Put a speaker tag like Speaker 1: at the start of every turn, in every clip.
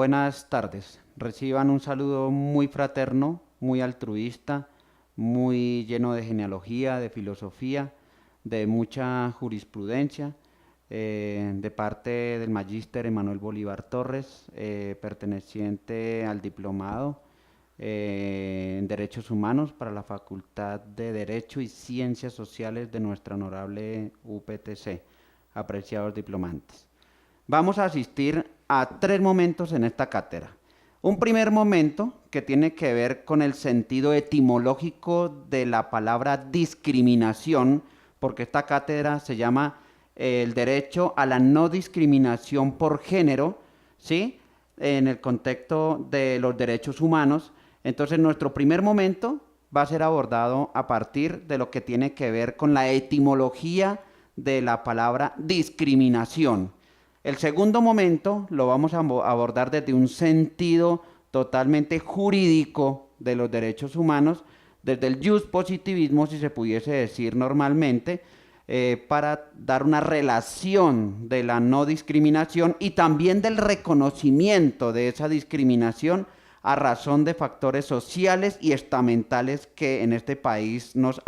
Speaker 1: buenas tardes. Reciban un saludo muy fraterno, muy altruista, muy lleno de genealogía, de filosofía, de mucha jurisprudencia, de parte del magíster Emanuel Bolívar Torres, perteneciente al diplomado en Derechos Humanos para la Facultad de Derecho y Ciencias Sociales de nuestra honorable UPTC, apreciados diplomantes. Vamos a asistir a tres momentos en esta cátedra. Un primer momento que tiene que ver con el sentido etimológico de la palabra discriminación, porque esta cátedra se llama el derecho a la no discriminación por género, ¿sí? En el contexto de los derechos humanos. Entonces, nuestro primer momento va a ser abordado a partir de lo que tiene que ver con la etimología de la palabra discriminación. El segundo momento lo vamos a abordar desde un sentido totalmente jurídico de los derechos humanos, desde el positivismo, si se pudiese decir normalmente, para dar una relación de la no discriminación y también del reconocimiento de esa discriminación a razón de factores sociales y estamentales que en este país nos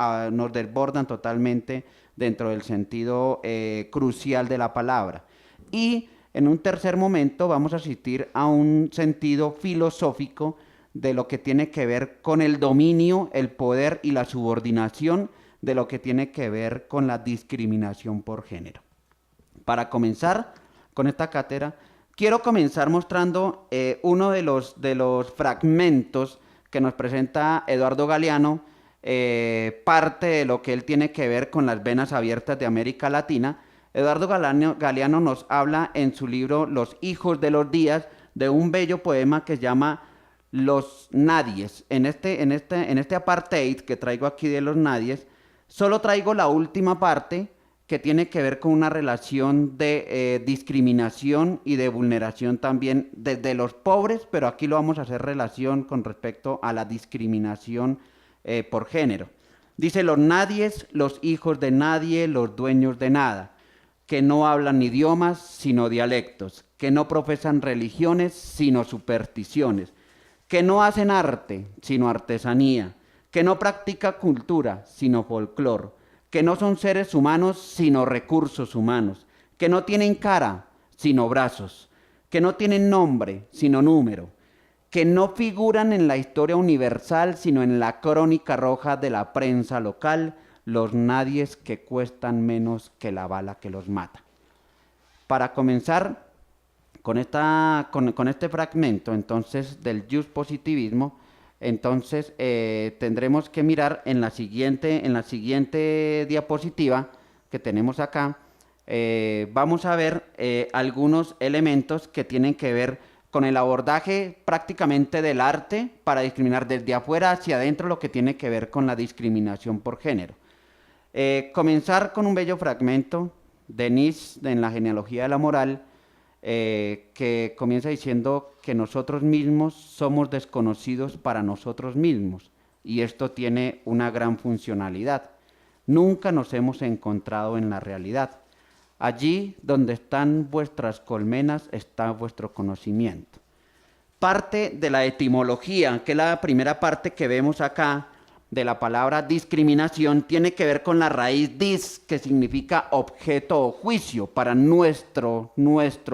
Speaker 1: desbordan totalmente dentro del sentido crucial de la palabra. Y en un tercer momento vamos a asistir a un sentido filosófico de lo que tiene que ver con el dominio, el poder y la subordinación de lo que tiene que ver con la discriminación por género. Para comenzar con esta cátedra, quiero comenzar mostrando uno de los fragmentos que nos presenta Eduardo Galeano, parte de lo que él tiene que ver con las venas abiertas de América Latina. Eduardo Galeano nos habla en su libro Los hijos de los días de un bello poema que se llama Los Nadies. En este apartheid que traigo aquí de los nadies, solo traigo la última parte que tiene que ver con una relación de discriminación y de vulneración también desde los pobres, pero aquí lo vamos a hacer relación con respecto a la discriminación por género. Dice: los nadies, los hijos de nadie, los dueños de nada, que no hablan idiomas sino dialectos, que no profesan religiones sino supersticiones, que no hacen arte sino artesanía, que no practica cultura sino folclor, que no son seres humanos sino recursos humanos, que no tienen cara sino brazos, que no tienen nombre sino número, que no figuran en la historia universal sino en la crónica roja de la prensa local, los nadies que cuestan menos que la bala que los mata. Para comenzar con este fragmento entonces del positivismo, entonces tendremos que mirar en la siguiente diapositiva que tenemos acá. Vamos a ver algunos elementos que tienen que ver con el abordaje prácticamente del arte para discriminar desde afuera hacia adentro, lo que tiene que ver con la discriminación por género. Comenzar con un bello fragmento de Nietzsche en la genealogía de la moral, que comienza diciendo que nosotros mismos somos desconocidos para nosotros mismos, y esto tiene una gran funcionalidad. Nunca nos hemos encontrado en la realidad. Allí donde están vuestras colmenas está vuestro conocimiento. Parte de la etimología, que es la primera parte que vemos acá, de la palabra discriminación, tiene que ver con la raíz dis, que significa objeto o juicio. Para nuestro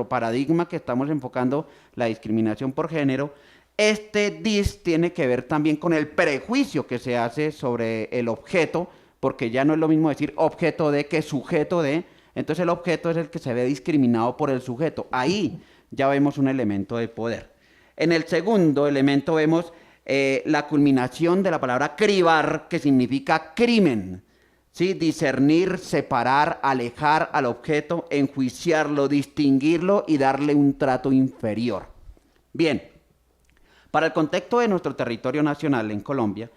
Speaker 1: paradigma que estamos enfocando la discriminación por género, este dis tiene que ver también con el prejuicio que se hace sobre el objeto, porque ya no es lo mismo decir objeto de que sujeto de. Entonces el objeto es el que se ve discriminado por el sujeto. Ahí ya vemos un elemento de poder. En el segundo elemento vemos la culminación de la palabra cribar, que significa crimen, ¿sí? Discernir, separar, alejar al objeto, enjuiciarlo, distinguirlo y darle un trato inferior. Bien, para el contexto de nuestro territorio nacional en Colombia,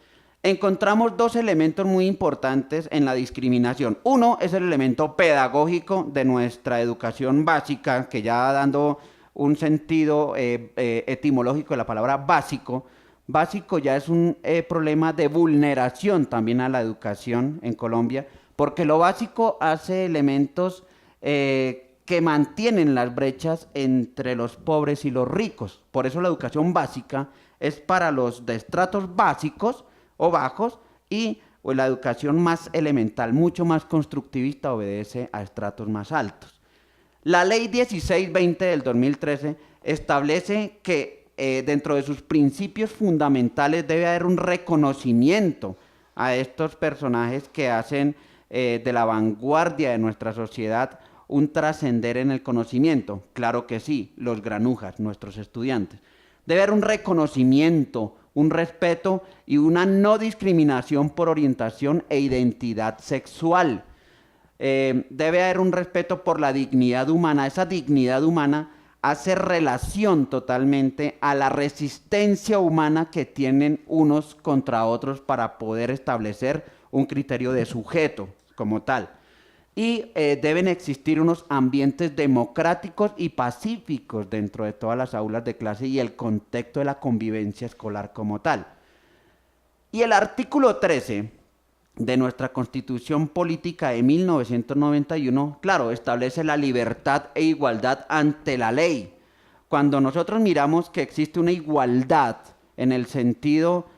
Speaker 1: encontramos dos elementos muy importantes en la discriminación. Uno es el elemento pedagógico de nuestra educación básica, que ya dando un sentido etimológico de la palabra básico, básico ya es un problema de vulneración también a la educación en Colombia, porque lo básico hace elementos que mantienen las brechas entre los pobres y los ricos. Por eso la educación básica es para los de estratos básicos o bajos y pues, la educación más elemental, mucho más constructivista, obedece a estratos más altos. La ley 1620 del 2013 establece que dentro de sus principios fundamentales debe haber un reconocimiento a estos personajes que hacen de la vanguardia de nuestra sociedad un trascender en el conocimiento. Claro que sí, los granujas, nuestros estudiantes. Debe haber un reconocimiento, un respeto y una no discriminación por orientación e identidad sexual. Debe haber un respeto por la dignidad humana. Esa dignidad humana hace relación totalmente a la resistencia humana que tienen unos contra otros para poder establecer un criterio de sujeto como tal. Y deben existir unos ambientes democráticos y pacíficos dentro de todas las aulas de clase y el contexto de la convivencia escolar como tal. Y el artículo 13 de nuestra Constitución Política de 1991, claro, establece la libertad e igualdad ante la ley. Cuando nosotros miramos que existe una igualdad en el sentido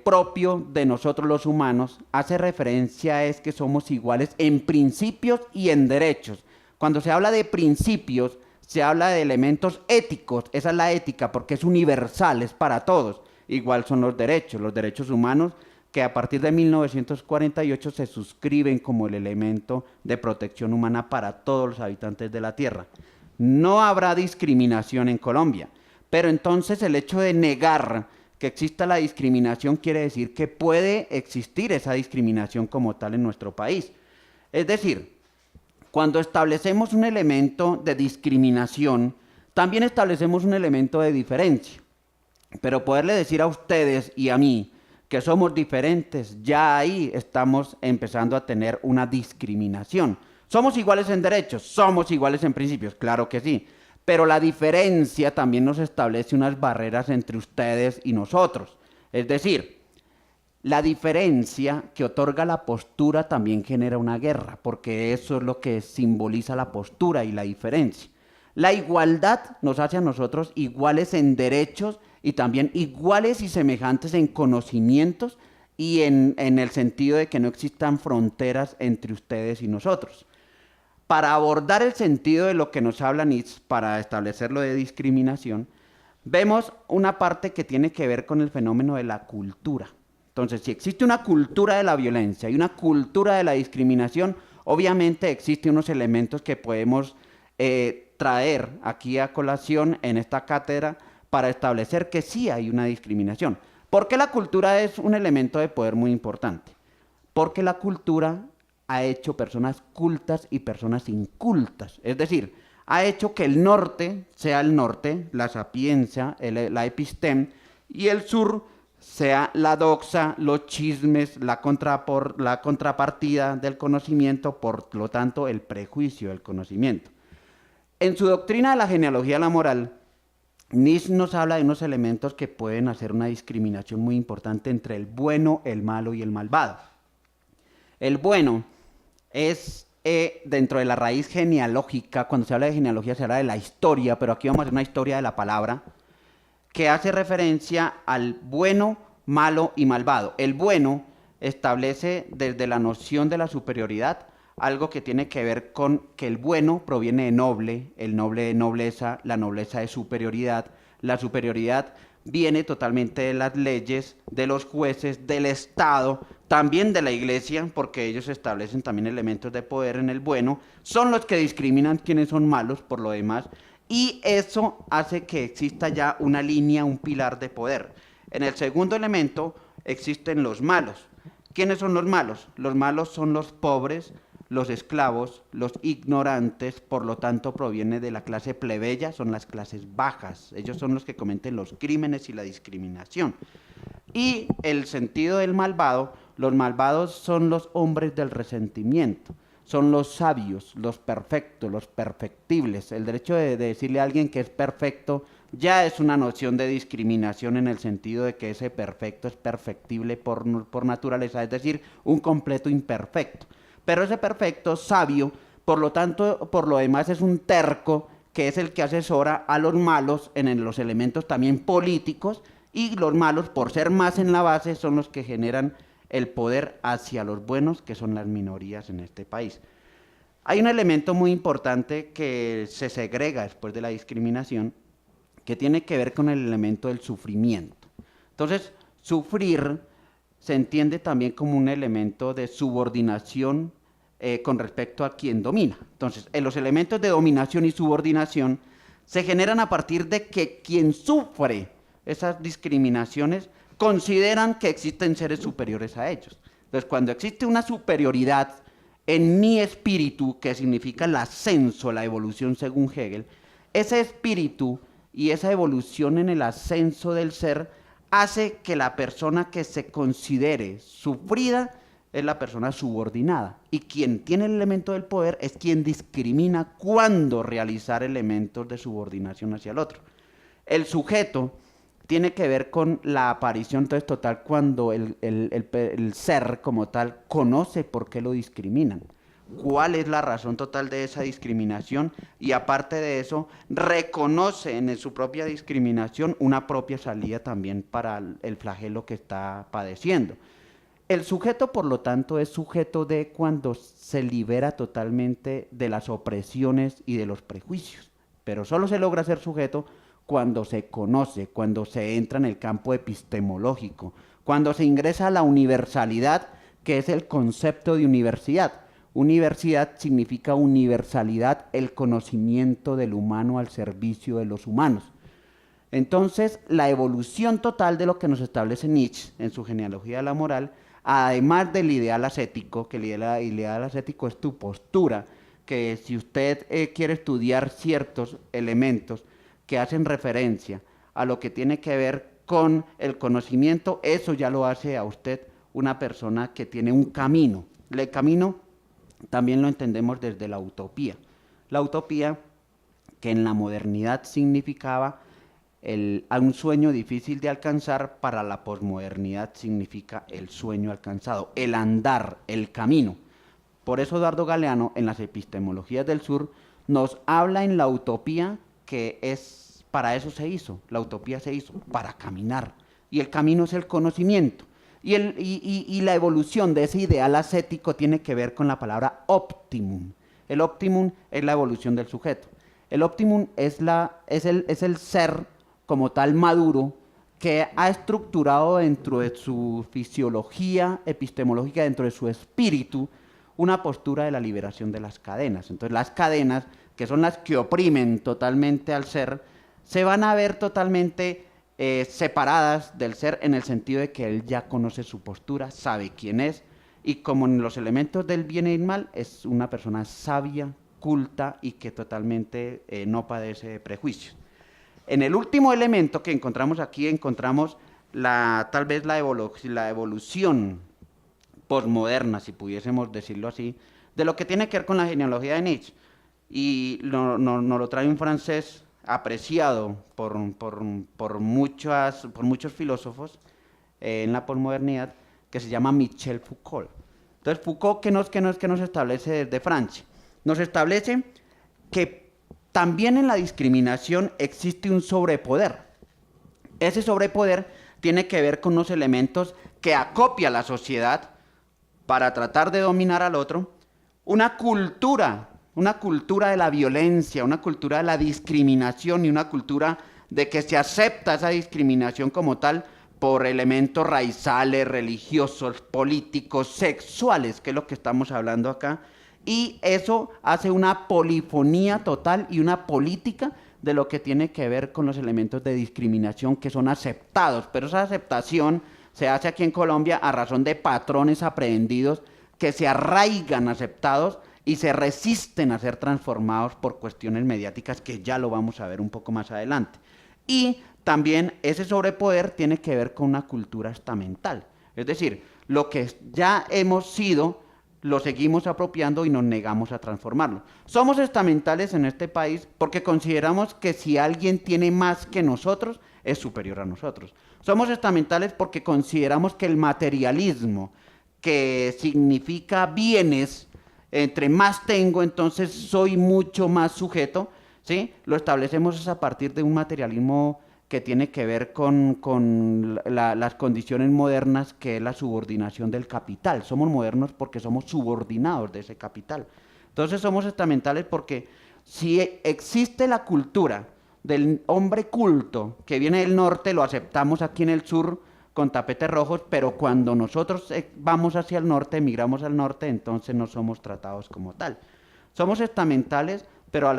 Speaker 1: propio de nosotros los humanos, hace referencia a que somos iguales en principios y en derechos. Cuando se habla de principios, se habla de elementos éticos. Esa es la ética porque es universal, es para todos. Igual son los derechos humanos que a partir de 1948 se suscriben como el elemento de protección humana para todos los habitantes de la Tierra. No habrá discriminación en Colombia, pero entonces el hecho de negar que exista la discriminación quiere decir que puede existir esa discriminación como tal en nuestro país. Es decir, cuando establecemos un elemento de discriminación, también establecemos un elemento de diferencia. Pero poderle decir a ustedes y a mí que somos diferentes, ya ahí estamos empezando a tener una discriminación. ¿Somos iguales en derechos? ¿Somos iguales en principios? Claro que sí. Pero la diferencia también nos establece unas barreras entre ustedes y nosotros. Es decir, la diferencia que otorga la postura también genera una guerra, porque eso es lo que simboliza la postura y la diferencia. La igualdad nos hace a nosotros iguales en derechos y también iguales y semejantes en conocimientos y en el sentido de que no existan fronteras entre ustedes y nosotros. Para abordar el sentido de lo que nos habla Nietzsche, para establecerlo de discriminación, vemos una parte que tiene que ver con el fenómeno de la cultura. Entonces, si existe una cultura de la violencia y una cultura de la discriminación, obviamente existen unos elementos que podemos traer aquí a colación en esta cátedra para establecer que sí hay una discriminación. ¿Por qué la cultura es un elemento de poder muy importante? Porque la cultura ha hecho personas cultas y personas incultas. Es decir, ha hecho que el norte sea el norte, la sapiencia, la episteme, y el sur sea la doxa, los chismes, la contrapartida del conocimiento, por lo tanto, el prejuicio del conocimiento. En su doctrina de la genealogía de la moral, Nietzsche nos habla de unos elementos que pueden hacer una discriminación muy importante entre el bueno, el malo y el malvado. El bueno es dentro de la raíz genealógica. Cuando se habla de genealogía se habla de la historia, pero aquí vamos a hacer una historia de la palabra que hace referencia al bueno, malo y malvado. El bueno establece desde la noción de la superioridad algo que tiene que ver con que el bueno proviene de noble, el noble de nobleza, la nobleza de superioridad. La superioridad viene totalmente de las leyes, de los jueces, del Estado, también de la Iglesia, porque ellos establecen también elementos de poder en el bueno, son los que discriminan quienes son malos por lo demás, y eso hace que exista ya una línea, un pilar de poder. En el segundo elemento existen los malos. ¿Quiénes son los malos? Los malos son los pobres, los esclavos, los ignorantes, por lo tanto proviene de la clase plebeya, son las clases bajas. Ellos son los que cometen los crímenes y la discriminación. Y el sentido del malvado, los malvados son los hombres del resentimiento, son los sabios, los perfectos, los perfectibles. El derecho de decirle a alguien que es perfecto ya es una noción de discriminación en el sentido de que ese perfecto es perfectible por naturaleza, es decir, un completo imperfecto. Pero ese perfecto sabio Por lo tanto, por lo demás es un terco que es el que asesora a los malos en los elementos también políticos, y los malos, por ser más en la base, son los que generan el poder hacia los buenos, que son las minorías en este país. Hay un elemento muy importante que se segrega después de la discriminación, que tiene que ver con el elemento del sufrimiento. Entonces, sufrir se entiende también como un elemento de subordinación con respecto a quien domina. Entonces, los elementos de dominación y subordinación se generan a partir de que quien sufre esas discriminaciones consideran que existen seres superiores a ellos. Entonces, cuando existe una superioridad en mi espíritu, que significa el ascenso, la evolución según Hegel, ese espíritu y esa evolución en el ascenso del ser hace que la persona que se considere sufrida es la persona subordinada, y quien tiene el elemento del poder es quien discrimina cuándo realizar elementos de subordinación hacia el otro. El sujeto tiene que ver con la aparición entonces total cuando el ser como tal conoce por qué lo discriminan, cuál es la razón total de esa discriminación, y aparte de eso reconoce en su propia discriminación una propia salida también para el flagelo que está padeciendo. El sujeto, por lo tanto, es sujeto de cuando se libera totalmente de las opresiones y de los prejuicios, pero solo se logra ser sujeto cuando se conoce, cuando se entra en el campo epistemológico, cuando se ingresa a la universalidad, que es el concepto de universidad. Universidad significa universalidad, el conocimiento del humano al servicio de los humanos. Entonces, la evolución total de lo que nos establece Nietzsche en su genealogía de la moral, además del ideal ascético, que el ideal ascético es tu postura, que si usted quiere estudiar ciertos elementos que hacen referencia a lo que tiene que ver con el conocimiento, eso ya lo hace a usted una persona que tiene un camino. El camino también lo entendemos desde la utopía. La utopía, que en la modernidad significaba a un sueño difícil de alcanzar, para la posmodernidad significa el sueño alcanzado, el andar, el camino. Por eso Eduardo Galeano, en las epistemologías del sur, nos habla en la utopía que es, para eso se hizo, la utopía se hizo, para caminar, y el camino es el conocimiento. Y la evolución de ese ideal ascético tiene que ver con la palabra optimum. El optimum es la evolución del sujeto. El optimum es el ser como tal maduro, que ha estructurado dentro de su fisiología epistemológica, dentro de su espíritu, una postura de la liberación de las cadenas. Entonces las cadenas, que son las que oprimen totalmente al ser, se van a ver totalmente separadas del ser, en el sentido de que él ya conoce su postura, sabe quién es, y como en los elementos del bien y el mal, es una persona sabia, culta, y que totalmente no padece prejuicios. En el último elemento que encontramos aquí, encontramos tal vez la evolución posmoderna, si pudiésemos decirlo así, de lo que tiene que ver con la genealogía de Nietzsche. Y nos lo trae un francés apreciado por muchos filósofos en la posmodernidad, que se llama Michel Foucault. Entonces, Foucault, ¿qué nos establece desde Francia? Nos establece que también en la discriminación existe un sobrepoder. Ese sobrepoder tiene que ver con unos elementos que acopia la sociedad para tratar de dominar al otro, una cultura de la violencia, una cultura de la discriminación, y una cultura de que se acepta esa discriminación como tal por elementos raizales, religiosos, políticos, sexuales, que es lo que estamos hablando acá. Y eso hace una polifonía total y una política de lo que tiene que ver con los elementos de discriminación que son aceptados. Pero esa aceptación se hace aquí en Colombia a razón de patrones aprehendidos que se arraigan aceptados y se resisten a ser transformados por cuestiones mediáticas, que ya lo vamos a ver un poco más adelante. Y también ese sobrepoder tiene que ver con una cultura estamental. Es decir, lo que ya hemos sido lo seguimos apropiando y nos negamos a transformarlo. Somos estamentales en este país porque consideramos que si alguien tiene más que nosotros, es superior a nosotros. Somos estamentales porque consideramos que el materialismo, que significa bienes entre más tengo, entonces soy mucho más sujeto, ¿sí? Lo establecemos es a partir de un materialismo que tiene que ver con las condiciones modernas, que es la subordinación del capital. Somos modernos porque somos subordinados de ese capital. Entonces somos estamentales porque si existe la cultura del hombre culto que viene del norte, lo aceptamos aquí en el sur con tapetes rojos, pero cuando nosotros vamos hacia el norte, emigramos al norte, entonces no somos tratados como tal. Somos estamentales, pero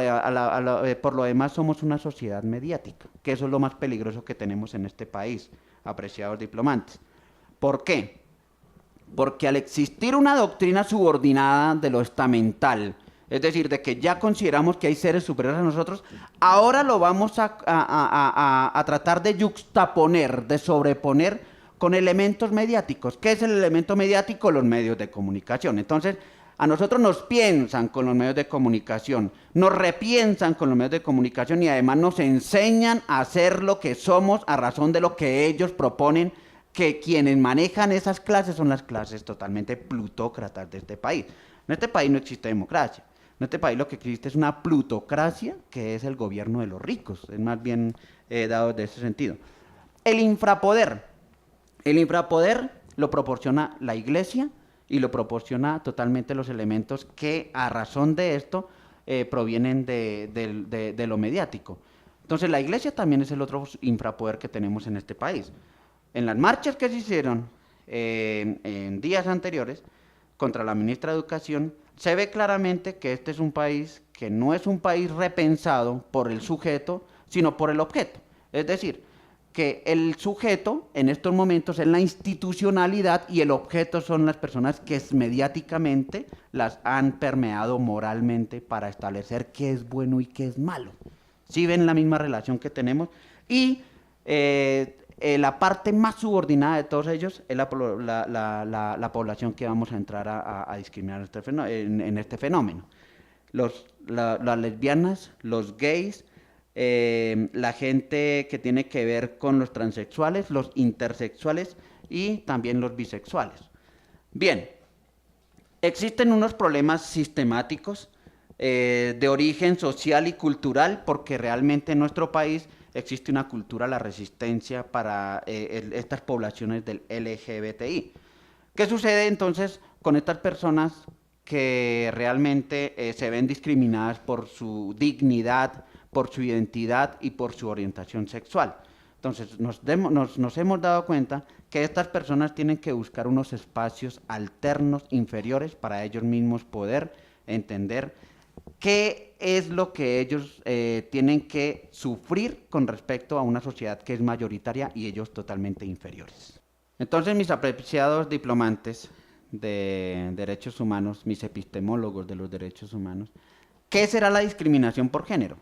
Speaker 1: por lo demás somos una sociedad mediática, que eso es lo más peligroso que tenemos en este país, apreciados diplomantes. ¿Por qué? Porque al existir una doctrina subordinada de lo estamental, es decir, de que ya consideramos que hay seres superiores a nosotros, ahora lo vamos a tratar de yuxtaponer, de sobreponer con elementos mediáticos. ¿Qué es el elemento mediático? Los medios de comunicación. Entonces, a nosotros nos piensan con los medios de comunicación, nos repiensan con los medios de comunicación y además nos enseñan a hacer lo que somos a razón de lo que ellos proponen, que quienes manejan esas clases son las clases totalmente plutócratas de este país. En este país no existe democracia. En este país lo que existe es una plutocracia, que es el gobierno de los ricos. Es más bien dado de ese sentido. El infrapoder. El infrapoder lo proporciona la iglesia y lo proporciona totalmente los elementos que a razón de esto provienen de lo mediático. Entonces la iglesia también es el otro infrapoder que tenemos en este país. En las marchas que se hicieron en días anteriores contra la ministra de Educación, se ve claramente que este es un país que no es un país repensado por el sujeto, sino por el objeto. Es decir, que el sujeto en estos momentos es la institucionalidad y el objeto son las personas que mediáticamente las han permeado moralmente para establecer qué es bueno y qué es malo. ¿Sí ven la misma relación que tenemos? Y la parte más subordinada de todos ellos es la población que vamos a entrar a discriminar en este fenómeno. Las lesbianas, los gays, la gente que tiene que ver con los transexuales, los intersexuales y también los bisexuales. Bien, existen unos problemas sistemáticos de origen social y cultural porque realmente en nuestro país existe una cultura a la resistencia para estas poblaciones del LGBTI. ¿Qué sucede entonces con estas personas que realmente se ven discriminadas por su dignidad, por su identidad y por su orientación sexual? Entonces nos hemos dado cuenta que estas personas tienen que buscar unos espacios alternos, inferiores, para ellos mismos poder entender qué es lo que ellos tienen que sufrir con respecto a una sociedad que es mayoritaria y ellos totalmente inferiores. Entonces, mis apreciados diplomantes de derechos humanos, mis epistemólogos de los derechos humanos, ¿qué será la discriminación por género?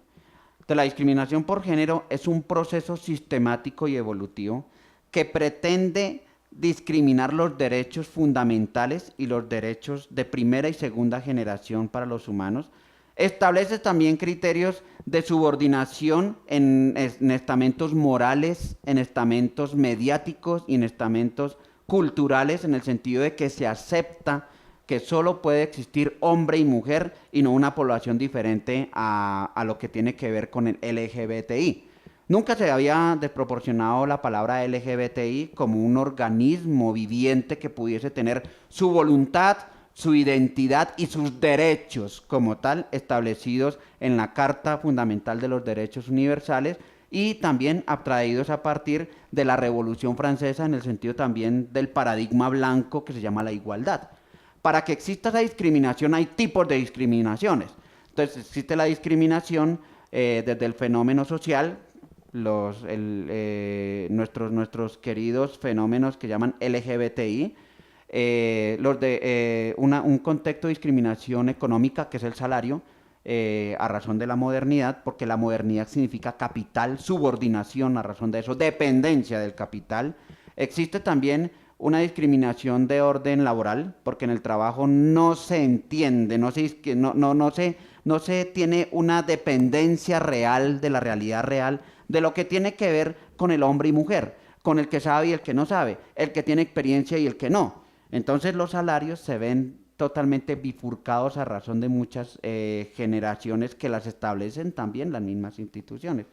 Speaker 1: Entonces, la discriminación por género es un proceso sistemático y evolutivo que pretende discriminar los derechos fundamentales y los derechos de primera y segunda generación para los humanos. Establece también criterios de subordinación en estamentos morales, en estamentos mediáticos y en estamentos culturales, en el sentido de que se acepta que solo puede existir hombre y mujer y no una población diferente a lo que tiene que ver con el LGBTI. Nunca se había desproporcionado la palabra LGBTI como un organismo viviente que pudiese tener su voluntad, su identidad y sus derechos como tal establecidos en la Carta Fundamental de los Derechos Universales y también abstraídos a partir de la Revolución Francesa en el sentido también del paradigma blanco que se llama la igualdad. Para que exista esa discriminación hay tipos de discriminaciones. Entonces existe la discriminación desde el fenómeno social, nuestros queridos fenómenos que llaman LGBTI, un contexto de discriminación económica que es el salario, a razón de la modernidad, porque la modernidad significa capital, subordinación a razón de eso, dependencia del capital. Existe también una discriminación de orden laboral, porque en el trabajo no se entiende, no se tiene una dependencia real de la realidad real, de lo que tiene que ver con el hombre y mujer, con el que sabe y el que no sabe, el que tiene experiencia y el que no. Entonces los salarios se ven totalmente bifurcados a razón de muchas generaciones que las establecen también las mismas instituciones.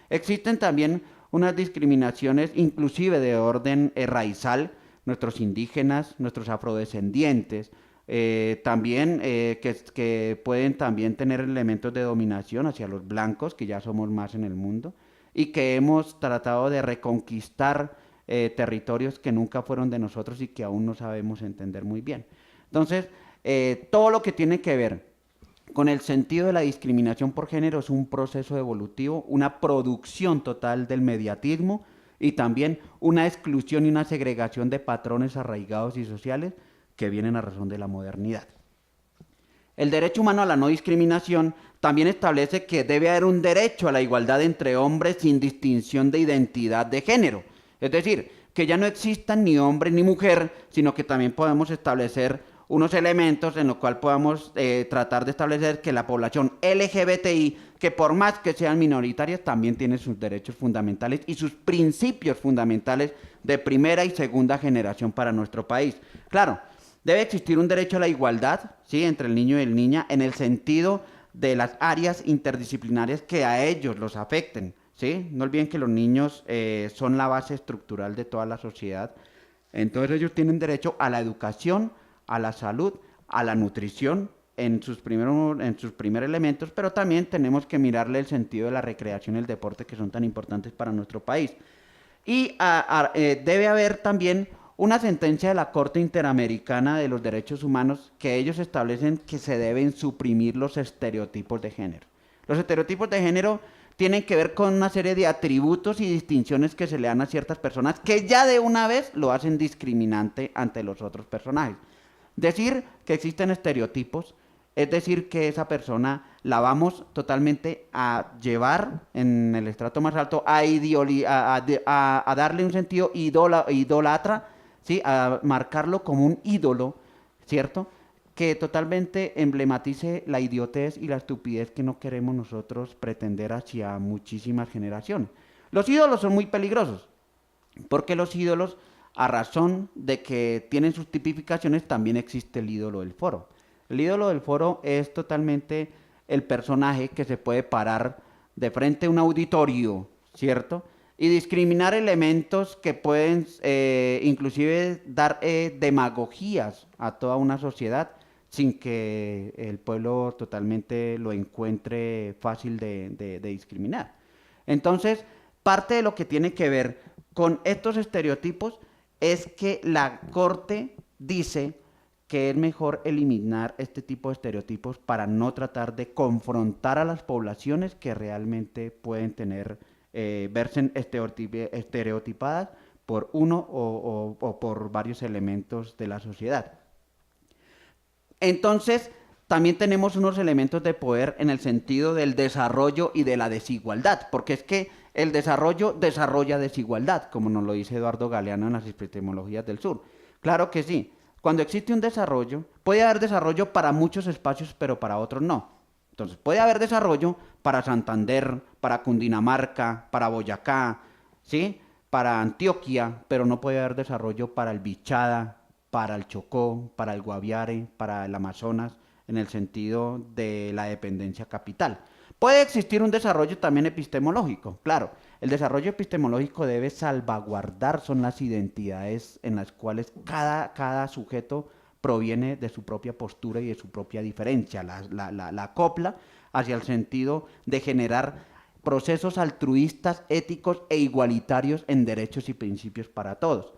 Speaker 1: Existen también unas discriminaciones inclusive de orden raizal, nuestros indígenas, nuestros afrodescendientes, también que pueden también tener elementos de dominación hacia los blancos, que ya somos más en el mundo, y que hemos tratado de reconquistar territorios que nunca fueron de nosotros y que aún no sabemos entender muy bien. Entonces, todo lo que tiene que ver con el sentido de la discriminación por género es un proceso evolutivo, una producción total del mediatismo y también una exclusión y una segregación de patrones arraigados y sociales que vienen a razón de la modernidad. El derecho humano a la no discriminación también establece que debe haber un derecho a la igualdad entre hombres sin distinción de identidad de género. Es decir, que ya no existan ni hombre ni mujer, sino que también podemos establecer unos elementos en los cuales podamos tratar de establecer que la población LGBTI, que por más que sean minoritarias, también tiene sus derechos fundamentales y sus principios fundamentales de primera y segunda generación para nuestro país. Claro, debe existir un derecho a la igualdad, ¿sí?, entre el niño y el niña, en el sentido de las áreas interdisciplinarias que a ellos los afecten, ¿sí? No olviden que los niños son la base estructural de toda la sociedad. Entonces ellos tienen derecho a la educación, a la salud, a la nutrición en sus primeros elementos, pero también tenemos que mirarle el sentido de la recreación y el deporte que son tan importantes para nuestro país. Y debe haber también una sentencia de la Corte Interamericana de los Derechos Humanos que ellos establecen que se deben suprimir los estereotipos de género. Los estereotipos de género tienen que ver con una serie de atributos y distinciones que se le dan a ciertas personas que ya de una vez lo hacen discriminante ante los otros personajes. Decir que existen estereotipos es decir que esa persona la vamos totalmente a llevar en el estrato más alto a darle un sentido idolatra, ¿sí?, a marcarlo como un ídolo, ¿cierto?, que totalmente emblematice la idiotez y la estupidez que no queremos nosotros pretender hacia muchísimas generaciones. Los ídolos son muy peligrosos, porque los ídolos, a razón de que tienen sus tipificaciones, también existe el ídolo del foro. El ídolo del foro es totalmente el personaje que se puede parar de frente a un auditorio, ¿cierto?, y discriminar elementos que pueden inclusive dar demagogías a toda una sociedad sin que el pueblo totalmente lo encuentre fácil de discriminar. Entonces, parte de lo que tiene que ver con estos estereotipos es que la Corte dice que es mejor eliminar este tipo de estereotipos para no tratar de confrontar a las poblaciones que realmente pueden tener, verse estereotipadas por uno o por varios elementos de la sociedad. Entonces, también tenemos unos elementos de poder en el sentido del desarrollo y de la desigualdad, porque es que el desarrollo desarrolla desigualdad, como nos lo dice Eduardo Galeano en las epistemologías del sur. Claro que sí. Cuando existe un desarrollo, puede haber desarrollo para muchos espacios, pero para otros no. Entonces, puede haber desarrollo para Santander, para Cundinamarca, para Boyacá, ¿sí?, para Antioquia, pero no puede haber desarrollo para el Bichada, para el Chocó, para el Guaviare, para el Amazonas, en el sentido de la dependencia capital. Puede existir un desarrollo también epistemológico, claro. El desarrollo epistemológico debe salvaguardar, son las identidades en las cuales cada sujeto proviene de su propia postura y de su propia diferencia, la acopla hacia el sentido de generar procesos altruistas, éticos e igualitarios en derechos y principios para todos.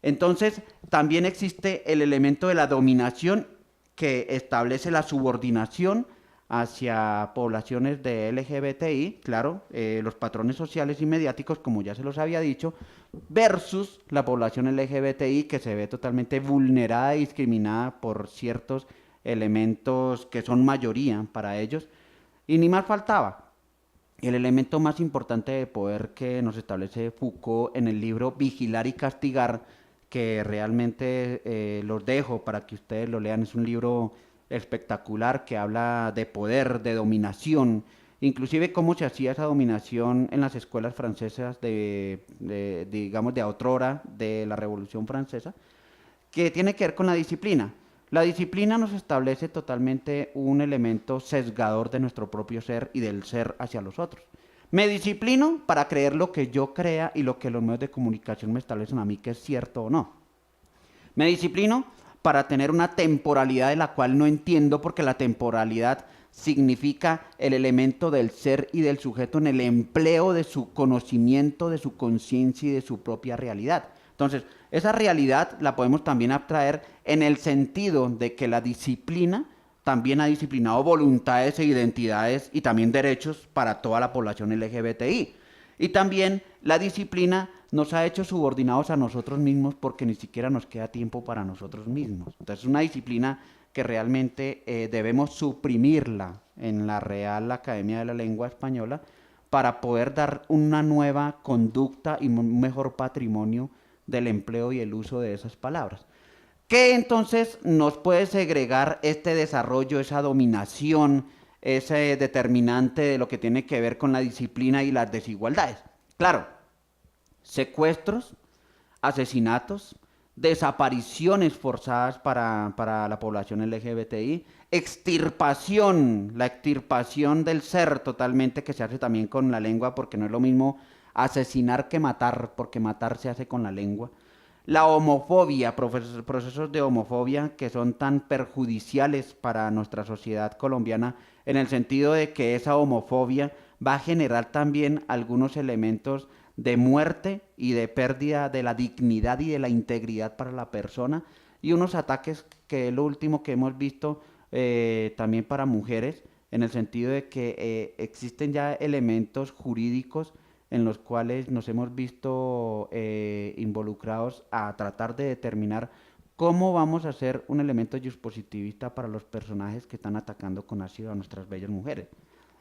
Speaker 1: Entonces, también existe el elemento de la dominación que establece la subordinación hacia poblaciones de LGBTI, claro, los patrones sociales y mediáticos, como ya se los había dicho, versus la población LGBTI que se ve totalmente vulnerada y discriminada por ciertos elementos que son mayoría para ellos. Y ni más faltaba, el elemento más importante de poder que nos establece Foucault en el libro Vigilar y Castigar, que realmente los dejo para que ustedes lo lean, es un libro espectacular que habla de poder, de dominación, inclusive cómo se hacía esa dominación en las escuelas francesas digamos, de otrora, de la Revolución Francesa, que tiene que ver con la disciplina. La disciplina nos establece totalmente un elemento sesgador de nuestro propio ser y del ser hacia los otros. Me disciplino para creer lo que yo crea y lo que los medios de comunicación me establecen a mí que es cierto o no. Me disciplino para tener una temporalidad de la cual no entiendo porque la temporalidad significa el elemento del ser y del sujeto en el empleo de su conocimiento, de su conciencia y de su propia realidad. Entonces, esa realidad la podemos también abstraer en el sentido de que la disciplina también ha disciplinado voluntades e identidades y también derechos para toda la población LGBTI. Y también la disciplina nos ha hecho subordinados a nosotros mismos porque ni siquiera nos queda tiempo para nosotros mismos. Entonces es una disciplina que realmente debemos suprimirla en la Real Academia de la Lengua Española para poder dar una nueva conducta y un mejor patrimonio del empleo y el uso de esas palabras. ¿Qué entonces nos puede segregar este desarrollo, esa dominación, ese determinante de lo que tiene que ver con la disciplina y las desigualdades? Claro, secuestros, asesinatos, desapariciones forzadas para la población LGBTI, extirpación, la extirpación del ser totalmente que se hace también con la lengua porque no es lo mismo asesinar que matar, porque matar se hace con la lengua. La homofobia, procesos de homofobia que son tan perjudiciales para nuestra sociedad colombiana en el sentido de que esa homofobia va a generar también algunos elementos de muerte y de pérdida de la dignidad y de la integridad para la persona y unos ataques que es lo último que hemos visto también para mujeres en el sentido de que existen ya elementos jurídicos en los cuales nos hemos visto involucrados a tratar de determinar cómo vamos a hacer un elemento dispositivista para los personajes que están atacando con ácido a nuestras bellas mujeres.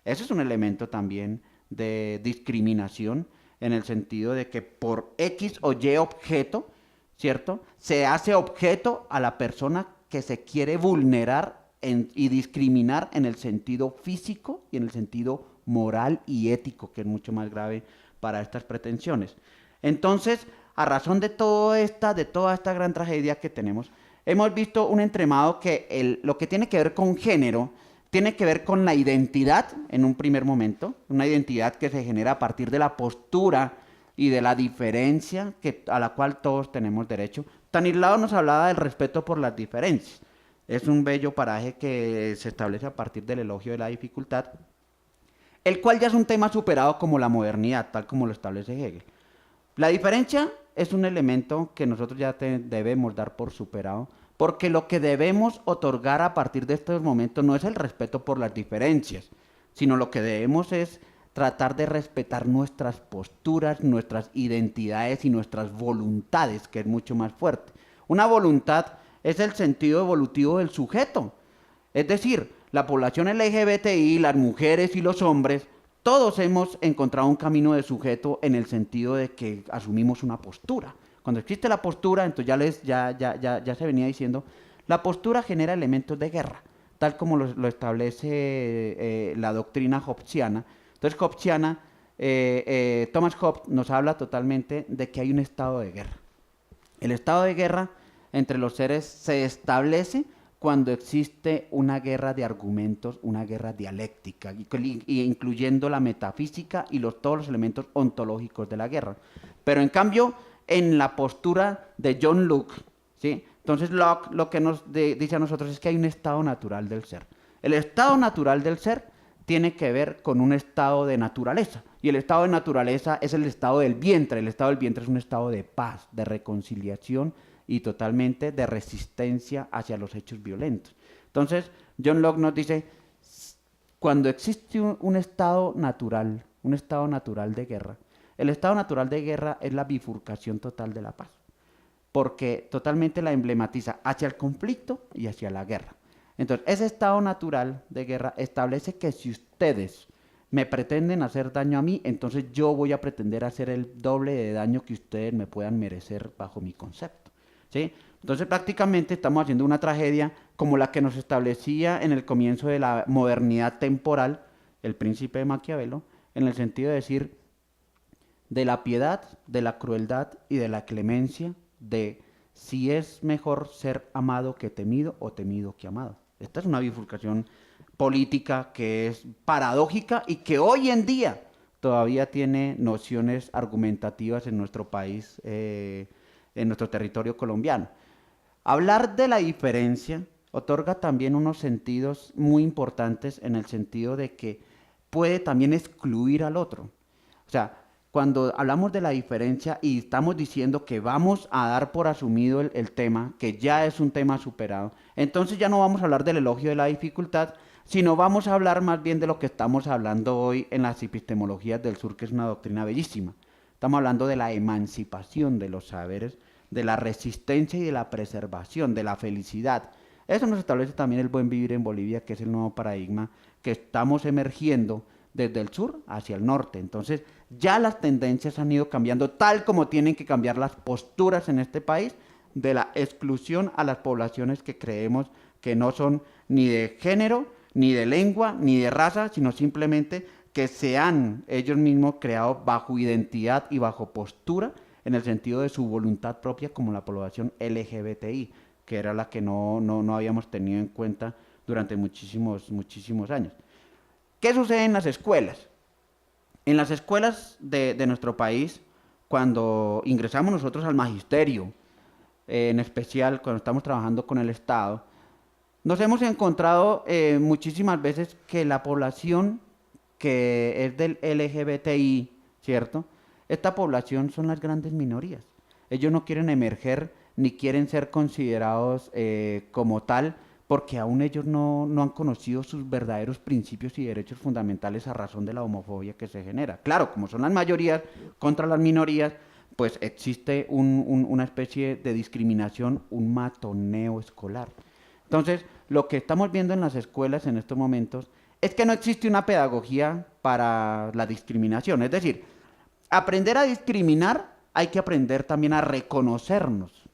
Speaker 1: Ese es un elemento también de discriminación en el sentido de que por X o Y objeto, ¿cierto? Se hace objeto a la persona que se quiere vulnerar y discriminar en el sentido físico y en el sentido moral y ético, que es mucho más grave para estas pretensiones. Entonces, a razón de toda esta gran tragedia que tenemos, hemos visto un entremado que lo que tiene que ver con género tiene que ver con la identidad en un primer momento, una identidad que se genera a partir de la postura y de la diferencia a la cual todos tenemos derecho. Stanislao nos hablaba del respeto por las diferencias. Es un bello paraje que se establece a partir del elogio de la dificultad, el cual ya es un tema superado como la modernidad, tal como lo establece Hegel. La diferencia es un elemento que nosotros ya debemos dar por superado, porque lo que debemos otorgar a partir de estos momentos no es el respeto por las diferencias, sino lo que debemos es tratar de respetar nuestras posturas, nuestras identidades y nuestras voluntades, que es mucho más fuerte. Una voluntad es el sentido evolutivo del sujeto, es decir, la población LGBTI, las mujeres y los hombres, todos hemos encontrado un camino de sujeto en el sentido de que asumimos una postura. Cuando existe la postura, entonces ya se venía diciendo, la postura genera elementos de guerra, tal como lo establece la doctrina hobbesiana. Entonces, Thomas Hobbes nos habla totalmente de que hay un estado de guerra. El estado de guerra entre los seres se establece cuando existe una guerra de argumentos, una guerra dialéctica, incluyendo la metafísica y todos los elementos ontológicos de la guerra. Pero en cambio, en la postura de John Locke, ¿sí? Entonces Locke lo que nos dice a nosotros es que hay un estado natural del ser. El estado natural del ser tiene que ver con un estado de naturaleza. Y el estado de naturaleza es el estado del vientre. El estado del vientre es un estado de paz, de reconciliación y totalmente de resistencia hacia los hechos violentos. Entonces, John Locke nos dice, cuando existe un estado natural de guerra, el estado natural de guerra es la bifurcación total de la paz, porque totalmente la emblematiza hacia el conflicto y hacia la guerra. Entonces, ese estado natural de guerra establece que si ustedes me pretenden hacer daño a mí, entonces yo voy a pretender hacer el doble de daño que ustedes me puedan merecer bajo mi concepto, ¿sí? Entonces, prácticamente estamos haciendo una tragedia como la que nos establecía en el comienzo de la modernidad temporal el príncipe de Maquiavelo, en el sentido de decir, de la piedad, de la crueldad y de la clemencia, de si es mejor ser amado que temido o temido que amado. Esta es una bifurcación política que es paradójica y que hoy en día todavía tiene nociones argumentativas en nuestro país, en nuestro territorio colombiano. Hablar de la diferencia otorga también unos sentidos muy importantes en el sentido de que puede también excluir al otro. O sea, cuando hablamos de la diferencia y estamos diciendo que vamos a dar por asumido el tema, que ya es un tema superado, entonces ya no vamos a hablar del elogio de la dificultad, sino vamos a hablar más bien de lo que estamos hablando hoy en las epistemologías del sur, que es una doctrina bellísima. Estamos hablando de la emancipación de los saberes, de la resistencia y de la preservación, de la felicidad. Eso nos establece también el buen vivir en Bolivia, que es el nuevo paradigma que estamos emergiendo desde el sur hacia el norte. Entonces, ya las tendencias han ido cambiando, tal como tienen que cambiar las posturas en este país, de la exclusión a las poblaciones que creemos que no son ni de género, ni de lengua, ni de raza, sino simplemente que se han ellos mismos creado bajo identidad y bajo postura, en el sentido de su voluntad propia, como la población LGBTI, que era la que no habíamos tenido en cuenta durante muchísimos años. ¿Qué sucede en las escuelas? En las escuelas de nuestro país, cuando ingresamos nosotros al magisterio, en especial cuando estamos trabajando con el Estado, nos hemos encontrado muchísimas veces que la población que es del LGBTI, ¿cierto? Esta población son las grandes minorías. Ellos no quieren emerger ni quieren ser considerados como tal, porque aún ellos no han conocido sus verdaderos principios y derechos fundamentales a razón de la homofobia que se genera. Claro, como son las mayorías contra las minorías, pues existe una especie de discriminación, un matoneo escolar. Entonces, lo que estamos viendo en las escuelas en estos momentos es que no existe una pedagogía para la discriminación. Es decir, aprender a discriminar hay que aprender también a reconocernos,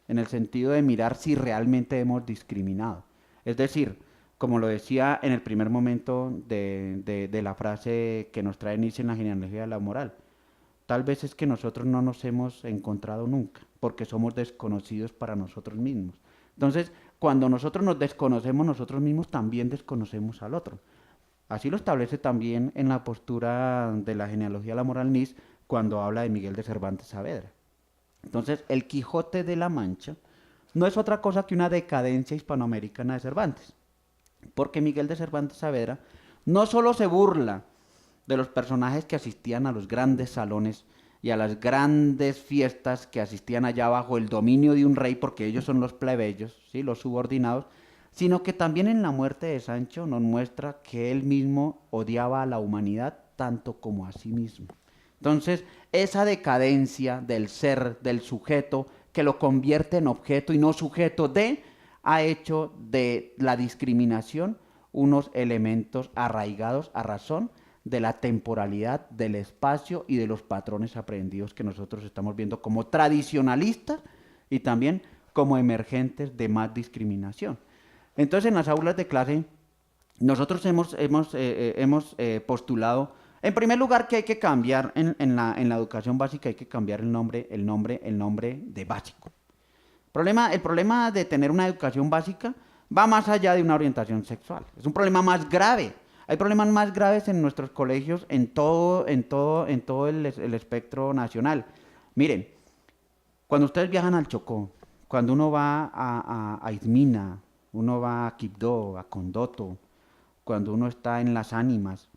Speaker 1: en el sentido de mirar si realmente hemos discriminado. Es decir, como lo decía en el primer momento de la frase que nos trae Nietzsche en la genealogía de la moral, tal vez es que nosotros no nos hemos encontrado nunca, porque somos desconocidos para nosotros mismos. Entonces, cuando nosotros nos desconocemos nosotros mismos, también desconocemos al otro. Así lo establece también en la postura de la genealogía de la moral Nietzsche cuando habla de Miguel de Cervantes Saavedra. Entonces, el Quijote de la Mancha no es otra cosa que una decadencia hispanoamericana de Cervantes, porque Miguel de Cervantes Saavedra no solo se burla de los personajes que asistían a los grandes salones y a las grandes fiestas que asistían allá bajo el dominio de un rey, porque ellos son los plebeyos, ¿sí? Los subordinados, sino que también en la muerte de Sancho nos muestra que él mismo odiaba a la humanidad tanto como a sí mismo. Entonces, esa decadencia del ser, del sujeto, que lo convierte en objeto y no sujeto de, ha hecho de la discriminación unos elementos arraigados a razón de la temporalidad, del espacio y de los patrones aprendidos que nosotros estamos viendo como tradicionalistas y también como emergentes de más discriminación. Entonces, en las aulas de clase, nosotros hemos postulado, en primer lugar, que hay que cambiar en la educación básica, hay que cambiar el nombre de básico. El problema de tener una educación básica va más allá de una orientación sexual. Es un problema más grave. Hay problemas más graves en nuestros colegios en todo el espectro nacional. Miren, cuando ustedes viajan al Chocó, cuando uno va a Izmina, uno va a Quibdó, a Condoto, cuando uno está en Las Ánimas,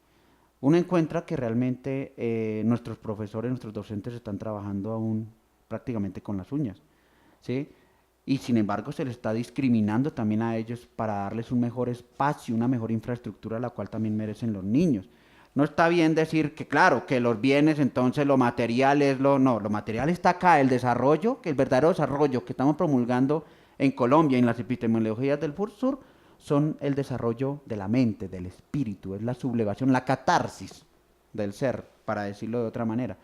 Speaker 1: uno encuentra que realmente nuestros profesores, nuestros docentes están trabajando aún prácticamente con las uñas, ¿sí? Y sin embargo se les está discriminando también a ellos para darles un mejor espacio, una mejor infraestructura, la cual también merecen los niños. No está bien decir que, claro, que los bienes, entonces lo material es lo... No, lo material está acá, el desarrollo, que el verdadero desarrollo que estamos promulgando en Colombia, en las epistemologías del sur, son el desarrollo de la mente, del espíritu, es la sublevación, la catarsis del ser, para decirlo de otra manera.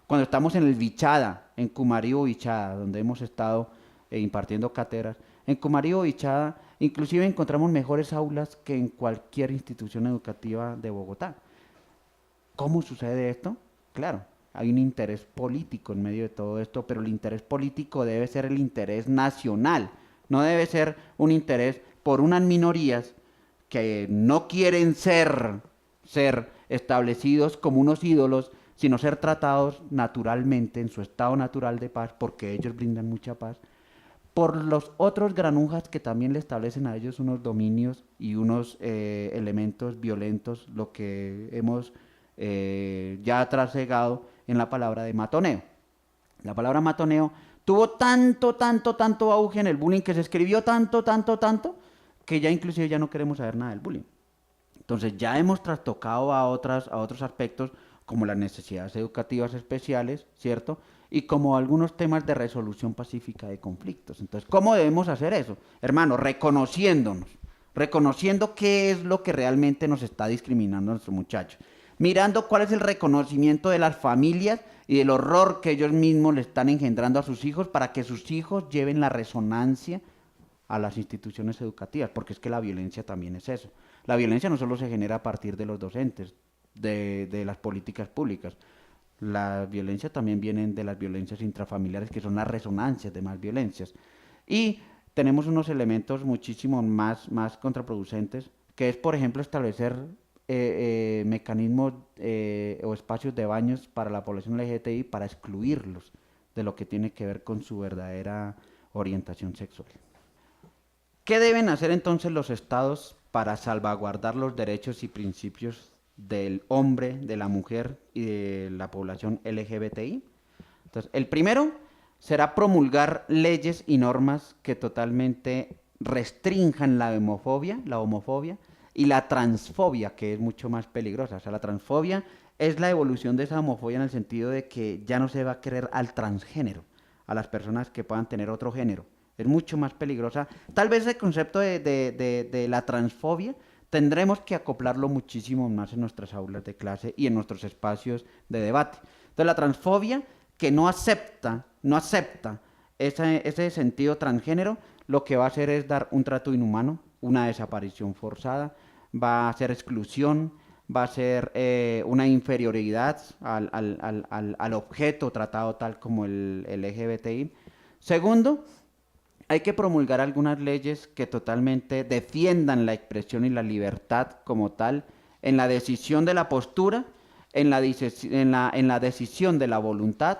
Speaker 1: Cuando estamos en el Vichada, en Cumarío Vichada, donde hemos estado impartiendo cátedras, en Cumarío Vichada inclusive encontramos mejores aulas que en cualquier institución educativa de Bogotá. ¿Cómo sucede esto? Claro, hay un interés político en medio de todo esto, pero el interés político debe ser el interés nacional, no debe ser un interés por unas minorías que no quieren ser establecidos como unos ídolos, sino ser tratados naturalmente, en su estado natural de paz, porque ellos brindan mucha paz, por los otros granujas que también le establecen a ellos unos dominios y unos elementos violentos, lo que hemos ya trasegado en la palabra de matoneo. La palabra matoneo tuvo tanto auge en el bullying, que se escribió tanto, que ya inclusive ya no queremos saber nada del bullying. Entonces ya hemos trastocado a otros aspectos como las necesidades educativas especiales, ¿cierto? Y como algunos temas de resolución pacífica de conflictos. Entonces, ¿cómo debemos hacer eso? Hermano, reconociéndonos, reconociendo qué es lo que realmente nos está discriminando a nuestros muchachos, mirando cuál es el reconocimiento de las familias y del horror que ellos mismos le están engendrando a sus hijos para que sus hijos lleven la resonancia a las instituciones educativas, porque es que la violencia también es eso. La violencia no solo se genera a partir de los docentes, de las políticas públicas. La violencia también viene de las violencias intrafamiliares, que son las resonancias de más violencias. Y tenemos unos elementos muchísimo más contraproducentes, que es, por ejemplo, establecer mecanismos o espacios de baños para la población LGBTI para excluirlos de lo que tiene que ver con su verdadera orientación sexual. ¿Qué deben hacer entonces los estados para salvaguardar los derechos y principios del hombre, de la mujer y de la población LGBTI? Entonces, el primero será promulgar leyes y normas que totalmente restrinjan la homofobia y la transfobia, que es mucho más peligrosa. O sea, la transfobia es la evolución de esa homofobia en el sentido de que ya no se va a querer al transgénero, a las personas que puedan tener otro género. Es mucho más peligrosa. Tal vez el concepto de la transfobia tendremos que acoplarlo muchísimo más en nuestras aulas de clase y en nuestros espacios de debate. Entonces, la transfobia que no acepta ese sentido transgénero, lo que va a hacer es dar un trato inhumano, una desaparición forzada, va a ser exclusión, va a ser una inferioridad al objeto tratado tal como el LGBTI. Segundo, hay que promulgar algunas leyes que totalmente defiendan la expresión y la libertad como tal, en la decisión de la postura, en la decisión de la voluntad,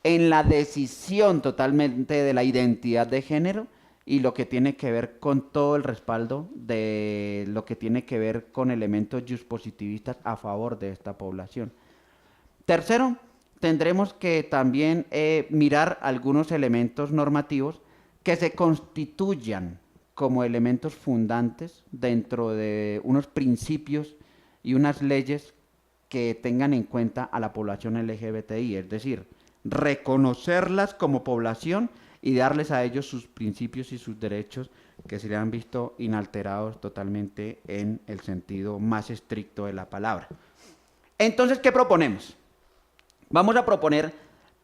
Speaker 1: en la decisión totalmente de la identidad de género y lo que tiene que ver con todo el respaldo de lo que tiene que ver con elementos positivistas a favor de esta población. Tercero, tendremos que también mirar algunos elementos normativos que se constituyan como elementos fundantes dentro de unos principios y unas leyes que tengan en cuenta a la población LGBTI, es decir, reconocerlas como población y darles a ellos sus principios y sus derechos que se le han visto inalterados totalmente en el sentido más estricto de la palabra. Entonces, ¿qué proponemos? Vamos a proponer,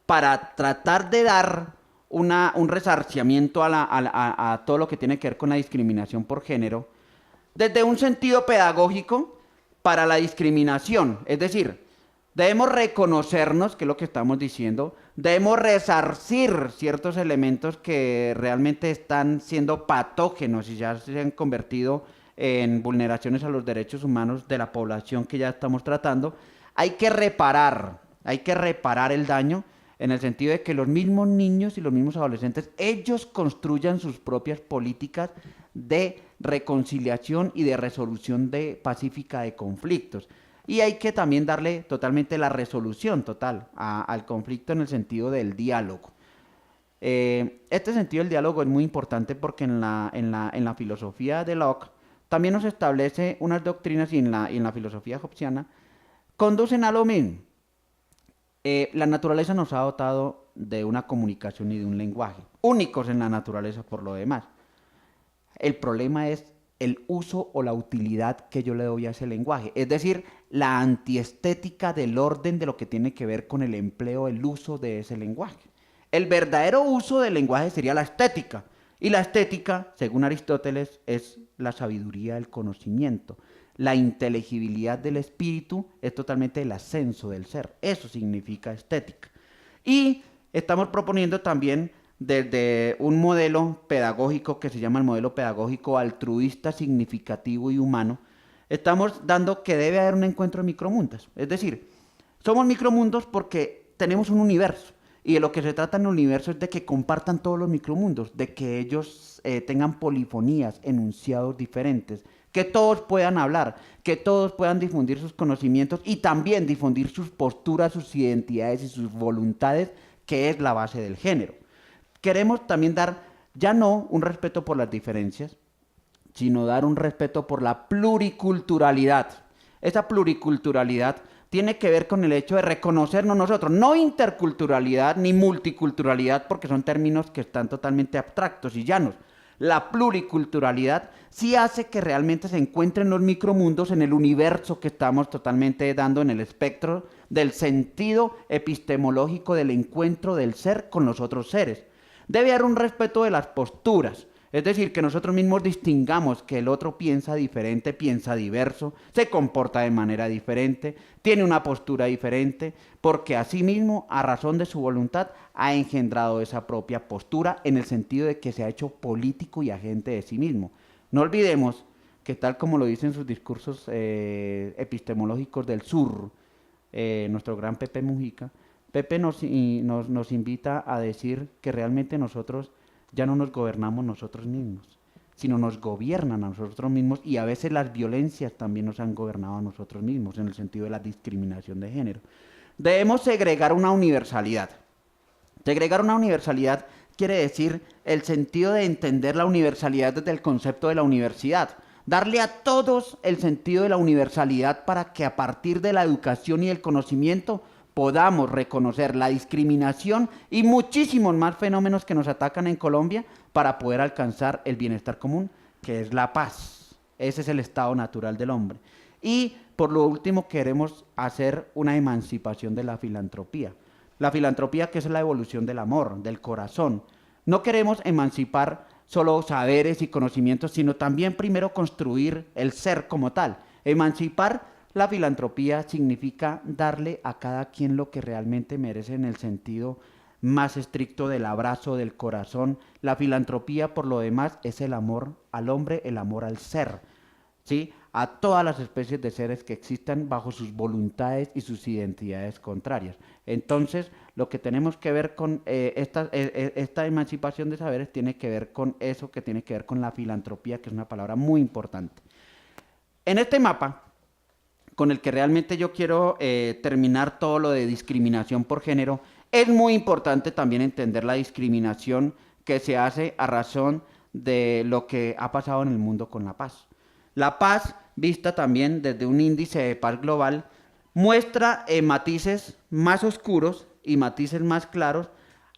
Speaker 1: para tratar de dar un resarcimiento a todo lo que tiene que ver con la discriminación por género, desde un sentido pedagógico para la discriminación. Es decir, debemos reconocernos, que es lo que estamos diciendo, debemos resarcir ciertos elementos que realmente están siendo patógenos y ya se han convertido en vulneraciones a los derechos humanos de la población que ya estamos tratando. Hay que reparar el daño en el sentido de que los mismos niños y los mismos adolescentes, ellos construyan sus propias políticas de reconciliación y de resolución pacífica de conflictos. Y hay que también darle totalmente la resolución total al conflicto en el sentido del diálogo. Este sentido del diálogo es muy importante porque en la filosofía de Locke también nos establece unas doctrinas y en la filosofía hobbesiana conducen a lo mismo. La naturaleza nos ha dotado de una comunicación y de un lenguaje, únicos en la naturaleza por lo demás. El problema es el uso o la utilidad que yo le doy a ese lenguaje, es decir, la antiestética del orden de lo que tiene que ver con el empleo, el uso de ese lenguaje. El verdadero uso del lenguaje sería la estética, y la estética, según Aristóteles, es la sabiduría del conocimiento, la inteligibilidad del espíritu, es totalmente el ascenso del ser. Eso significa estética. Y estamos proponiendo también desde un modelo pedagógico que se llama el modelo pedagógico altruista, significativo y humano, estamos dando que debe haber un encuentro de micromundos. Es decir, somos micromundos porque tenemos un universo. Y de lo que se trata en el universo es de que compartan todos los micromundos, de que ellos tengan polifonías, enunciados diferentes, que todos puedan hablar, que todos puedan difundir sus conocimientos y también difundir sus posturas, sus identidades y sus voluntades, que es la base del género. Queremos también dar ya no un respeto por las diferencias, sino dar un respeto por la pluriculturalidad. Esa pluriculturalidad tiene que ver con el hecho de reconocernos nosotros, no interculturalidad ni multiculturalidad, porque son términos que están totalmente abstractos y llanos. La pluriculturalidad sí hace que realmente se encuentren los micromundos en el universo que estamos totalmente dando en el espectro del sentido epistemológico del encuentro del ser con los otros seres. Debe haber un respeto de las posturas. Es decir, que nosotros mismos distingamos que el otro piensa diferente, piensa diverso, se comporta de manera diferente, tiene una postura diferente, porque asimismo, a razón de su voluntad, ha engendrado esa propia postura en el sentido de que se ha hecho político y agente de sí mismo. No olvidemos que tal como lo dicen sus discursos epistemológicos del sur, nuestro gran Pepe Mujica, Pepe nos invita a decir que realmente nosotros ya no nos gobernamos nosotros mismos, sino nos gobiernan a nosotros mismos y a veces las violencias también nos han gobernado a nosotros mismos en el sentido de la discriminación de género. Debemos segregar una universalidad. Segregar una universalidad quiere decir el sentido de entender la universalidad desde el concepto de la universidad. Darle a todos el sentido de la universalidad para que a partir de la educación y el conocimiento podamos reconocer la discriminación y muchísimos más fenómenos que nos atacan en Colombia para poder alcanzar el bienestar común, que es la paz. Ese es el estado natural del hombre. Y por lo último queremos hacer una emancipación de la filantropía. La filantropía, que es la evolución del amor, del corazón. No queremos emancipar solo saberes y conocimientos, sino también primero construir el ser como tal. Emancipar la filantropía significa darle a cada quien lo que realmente merece en el sentido más estricto del abrazo, del corazón. La filantropía, por lo demás, es el amor al hombre, el amor al ser, ¿sí? A todas las especies de seres que existan bajo sus voluntades y sus identidades contrarias. Entonces, lo que tenemos que ver con esta emancipación de saberes tiene que ver con eso, que tiene que ver con la filantropía, que es una palabra muy importante. En este mapa, con el que realmente yo quiero terminar todo lo de discriminación por género, es muy importante también entender la discriminación que se hace a razón de lo que ha pasado en el mundo con la paz. La paz, vista también desde un índice de paz global, muestra matices más oscuros y matices más claros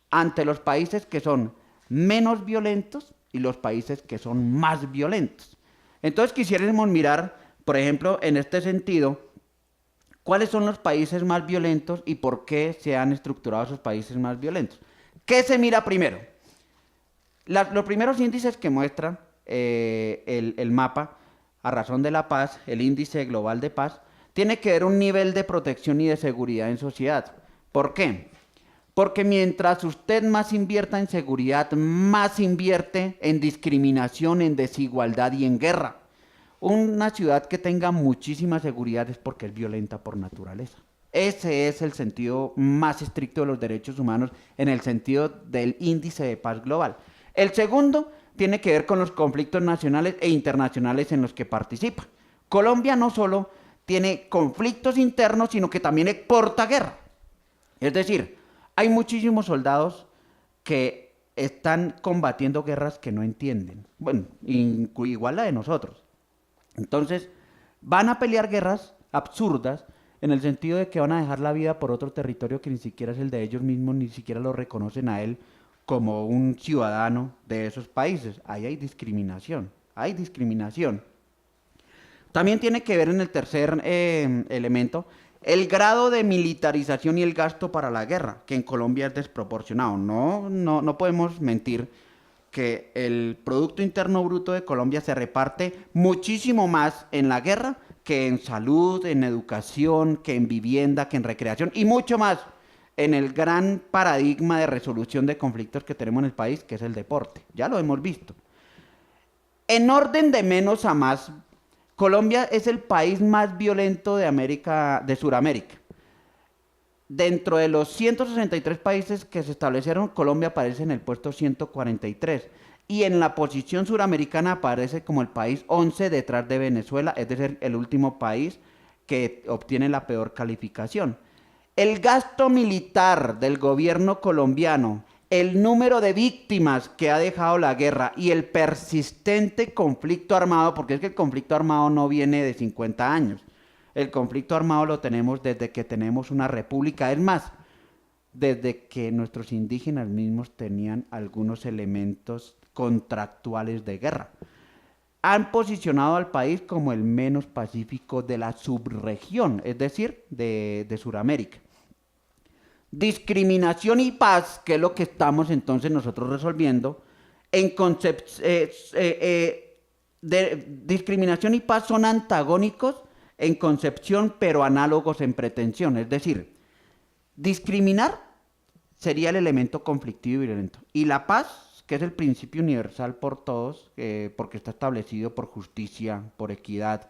Speaker 1: ante los países que son menos violentos y los países que son más violentos. Entonces quisiéramos mirar, por ejemplo, en este sentido, ¿cuáles son los países más violentos y por qué se han estructurado esos países más violentos? ¿Qué se mira primero? Los primeros índices que muestra el mapa, a razón de la paz, el índice global de paz, tiene que ver un nivel de protección y de seguridad en sociedad. ¿Por qué? Porque mientras usted más invierta en seguridad, más invierte en discriminación, en desigualdad y en guerra. Una ciudad que tenga muchísima seguridad es porque es violenta por naturaleza. Ese es el sentido más estricto de los derechos humanos en el sentido del índice de paz global. El segundo tiene que ver con los conflictos nacionales e internacionales en los que participa. Colombia no solo tiene conflictos internos, sino que también exporta guerra. Es decir, hay muchísimos soldados que están combatiendo guerras que no entienden. Bueno, igual la de nosotros. Entonces, van a pelear guerras absurdas en el sentido de que van a dejar la vida por otro territorio que ni siquiera es el de ellos mismos, ni siquiera lo reconocen a él como un ciudadano de esos países. Ahí hay discriminación, hay discriminación. También tiene que ver en el tercer elemento el grado de militarización y el gasto para la guerra, que en Colombia es desproporcionado. No podemos mentir que el Producto Interno Bruto de Colombia se reparte muchísimo más en la guerra que en salud, en educación, que en vivienda, que en recreación y mucho más en el gran paradigma de resolución de conflictos que tenemos en el país, que es el deporte. Ya lo hemos visto. En orden de menos a más, Colombia es el país más violento de Sudamérica. Dentro de los 163 países que se establecieron, Colombia aparece en el puesto 143. Y en la posición suramericana aparece como el país 11 detrás de Venezuela, es decir, el último país que obtiene la peor calificación. El gasto militar del gobierno colombiano, el número de víctimas que ha dejado la guerra y el persistente conflicto armado, porque es que el conflicto armado no viene de 50 años. El conflicto armado lo tenemos desde que tenemos una república. Es más, desde que nuestros indígenas mismos tenían algunos elementos contractuales de guerra. Han posicionado al país como el menos pacífico de la subregión, es decir, de Sudamérica. Discriminación y paz, que es lo que estamos entonces nosotros resolviendo, discriminación y paz son antagónicos en concepción, pero análogos en pretensión. Es decir, discriminar sería el elemento conflictivo y violento. Y la paz, que es el principio universal por todos, porque está establecido por justicia, por equidad,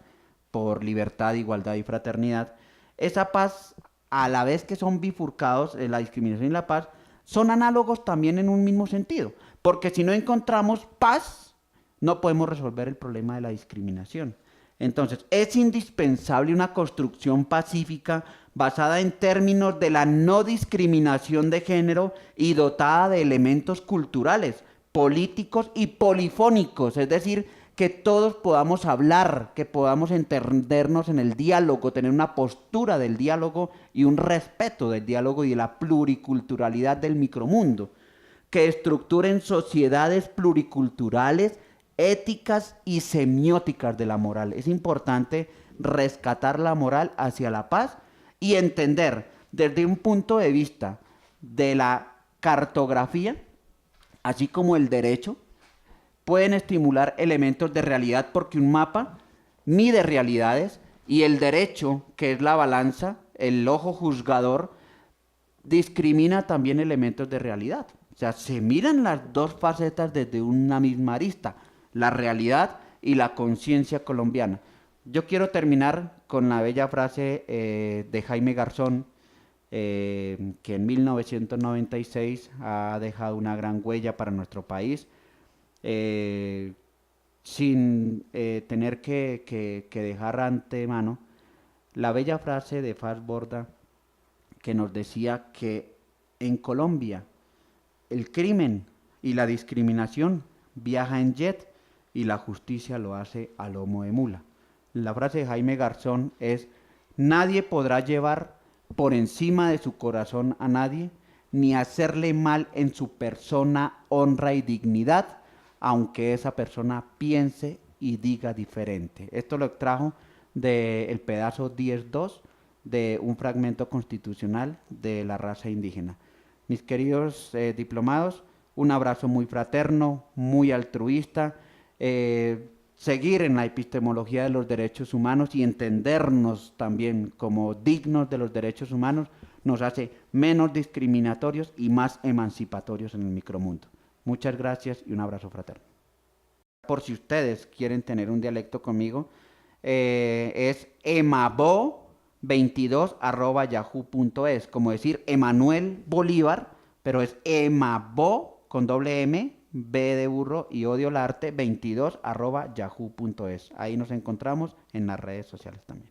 Speaker 1: por libertad, igualdad y fraternidad, esa paz, a la vez que son bifurcados, la discriminación y la paz, son análogos también en un mismo sentido. Porque si no encontramos paz, no podemos resolver el problema de la discriminación. Entonces, es indispensable una construcción pacífica basada en términos de la no discriminación de género y dotada de elementos culturales, políticos y polifónicos, es decir, que todos podamos hablar, que podamos entendernos en el diálogo, tener una postura del diálogo y un respeto del diálogo y de la pluriculturalidad del micromundo, que estructuren sociedades pluriculturales, éticas y semióticas de la moral. Es importante rescatar la moral hacia la paz y entender desde un punto de vista de la cartografía, así como el derecho, pueden estimular elementos de realidad porque un mapa mide realidades y el derecho, que es la balanza, el ojo juzgador, discrimina también elementos de realidad. O sea, se miran las dos facetas desde una misma arista, la realidad y la conciencia colombiana. Yo quiero terminar con la bella frase de Jaime Garzón, que en 1996 ha dejado una gran huella para nuestro país, sin tener que dejar antemano la bella frase de Faz Borda, que nos decía que en Colombia el crimen y la discriminación viaja en jet y la justicia lo hace a lomo de mula. La frase de Jaime Garzón es: nadie podrá llevar por encima de su corazón a nadie, ni hacerle mal en su persona, honra y dignidad, aunque esa persona piense y diga diferente. Esto lo extrajo del pedazo 10.2 de un fragmento constitucional de la raza indígena. Mis queridos diplomados, un abrazo muy fraterno, muy altruista, seguir en la epistemología de los derechos humanos y entendernos también como dignos de los derechos humanos nos hace menos discriminatorios y más emancipatorios en el micromundo. Muchas gracias y un abrazo fraterno. Por si ustedes quieren tener un dialecto conmigo, es emabo22@yahoo.es, como decir Emanuel Bolívar, pero es emabo con doble M, B de burro y odio el arte 22@yahoo.es. Ahí nos encontramos en las redes sociales también.